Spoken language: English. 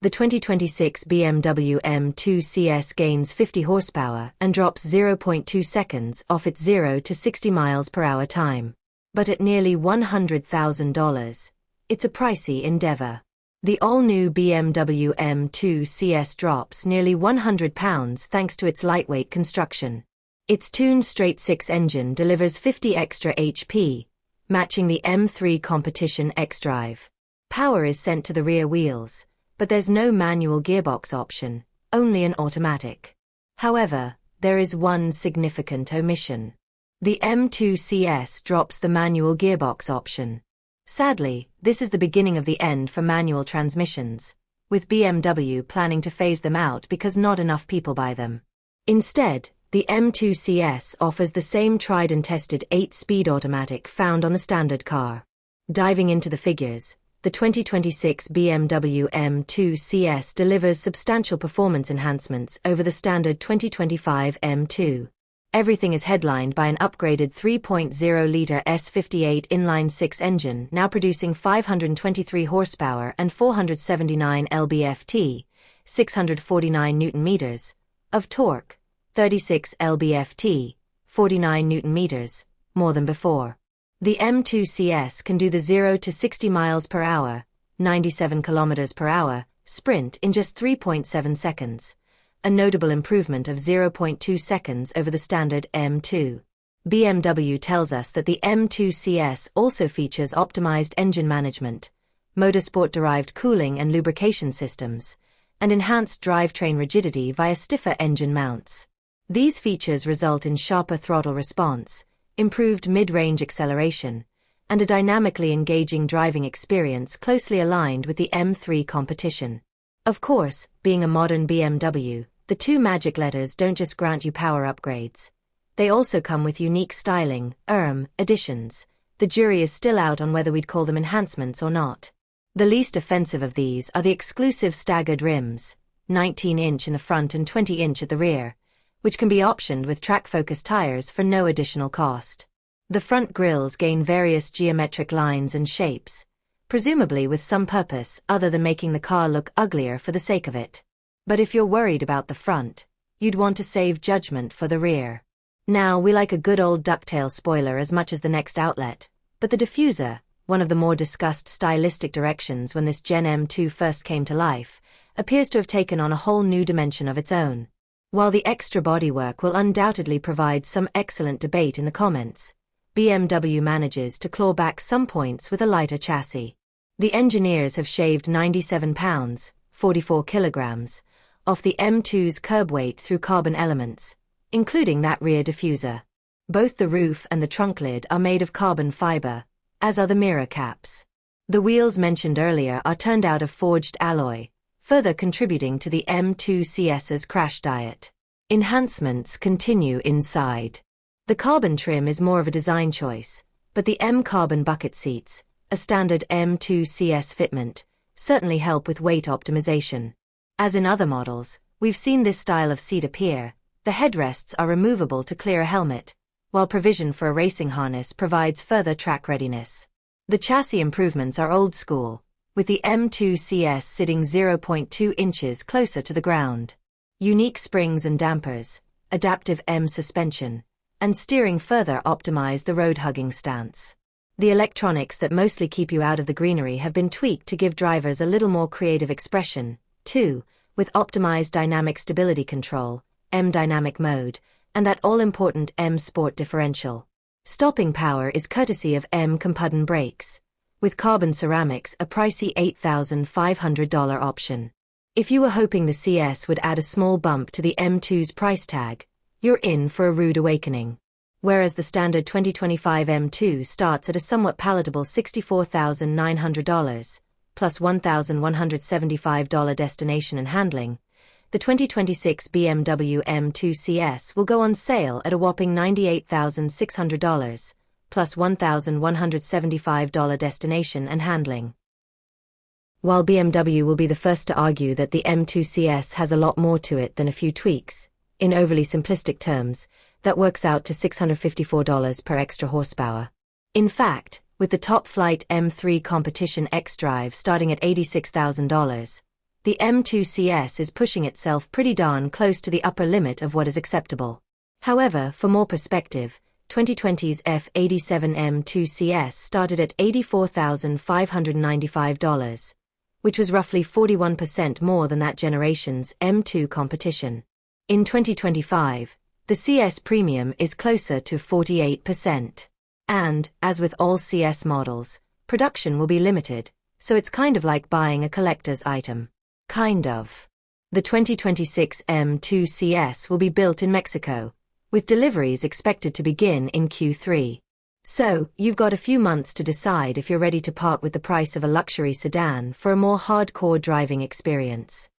The 2026 BMW M2 CS gains 50 horsepower and drops 0.2 seconds off its 0 to 60 miles per hour time. But at nearly $100,000, it's a pricey endeavor. The all-new BMW M2 CS drops nearly £100 thanks to its lightweight construction. Its tuned straight-six engine delivers 50 extra HP, matching the M3 competition xDrive. Power is sent to the rear wheels, but there's no manual gearbox option, only an automatic. However, there is one significant omission. The M2 CS drops the manual gearbox option. Sadly, this is the beginning of the end for manual transmissions, with BMW planning to phase them out because not enough people buy them. Instead, the M2 CS offers the same tried and tested 8-speed automatic found on the standard car. Diving into the figures, the 2026 BMW M2 CS delivers substantial performance enhancements over the standard 2025 M2. Everything is headlined by an upgraded 3.0-liter S58 inline-six engine now producing 523 horsepower and 479 lb-ft, 649 Nm, of torque, 36 lb-ft, 49 Nm, more than before. The M2 CS can do the 0 to 60 miles per hour, 97 kilometers per hour, sprint in just 3.7 seconds. A notable improvement of 0.2 seconds over the standard M2. BMW tells us that the M2 CS also features optimized engine management, motorsport-derived cooling and lubrication systems, and enhanced drivetrain rigidity via stiffer engine mounts. These features result in sharper throttle response, improved mid-range acceleration, and a dynamically engaging driving experience closely aligned with the M3 competition. Of course, being a modern BMW, the two magic letters don't just grant you power upgrades. They also come with unique styling, additions. The jury is still out on whether we'd call them enhancements or not. The least offensive of these are the exclusive staggered rims, 19-inch in the front and 20-inch at the rear, which can be optioned with track-focused tires for no additional cost. The front grilles gain various geometric lines and shapes, presumably with some purpose other than making the car look uglier for the sake of it. But if you're worried about the front, you'd want to save judgment for the rear. Now, we like a good old ducktail spoiler as much as the next outlet, but the diffuser, one of the more discussed stylistic directions when this Gen M2 first came to life, appears to have taken on a whole new dimension of its own. While the extra bodywork will undoubtedly provide some excellent debate in the comments, BMW manages to claw back some points with a lighter chassis. The engineers have shaved 97 pounds, 44 kilograms, off the M2's curb weight through carbon elements, including that rear diffuser. Both the roof and the trunk lid are made of carbon fiber, as are the mirror caps. The wheels mentioned earlier are turned out of forged alloy, further contributing to the M2 CS's crash diet. Enhancements continue inside. The carbon trim is more of a design choice, but the M-carbon bucket seats, a standard M2 CS fitment, certainly help with weight optimization. As in other models, we've seen this style of seat appear. The headrests are removable to clear a helmet, while provision for a racing harness provides further track readiness. The chassis improvements are old school, with the M2 CS sitting 0.2 inches closer to the ground. Unique springs and dampers, adaptive M suspension, and steering further optimize the road-hugging stance. The electronics that mostly keep you out of the greenery have been tweaked to give drivers a little more creative expression, too, with optimized dynamic stability control, M dynamic mode, and that all-important M Sport differential. Stopping power is courtesy of M Compuddon brakes, with carbon ceramics a pricey $8,500 option. If you were hoping the CS would add a small bump to the M2's price tag, you're in for a rude awakening. Whereas the standard 2025 M2 starts at a somewhat palatable $64,900, plus $1,175 destination and handling, the 2026 BMW M2 CS will go on sale at a whopping $98,600, plus $1,175 destination and handling. While BMW will be the first to argue that the M2 CS has a lot more to it than a few tweaks, in overly simplistic terms, that works out to $654 per extra horsepower. In fact, with the top-flight M3 competition xDrive starting at $86,000, The M2 CS is pushing itself pretty darn close to the upper limit of what is acceptable. However, for more perspective, 2020's F87 M2 CS started at $84,595, which was roughly 41% more than that generation's M2 competition. In 2025, the CS premium is closer to 48%. And, as with all CS models, production will be limited, so it's kind of like buying a collector's item. Kind of. The 2026 M2 CS will be built in Mexico, with deliveries expected to begin in Q3. So, you've got a few months to decide if you're ready to part with the price of a luxury sedan for a more hardcore driving experience.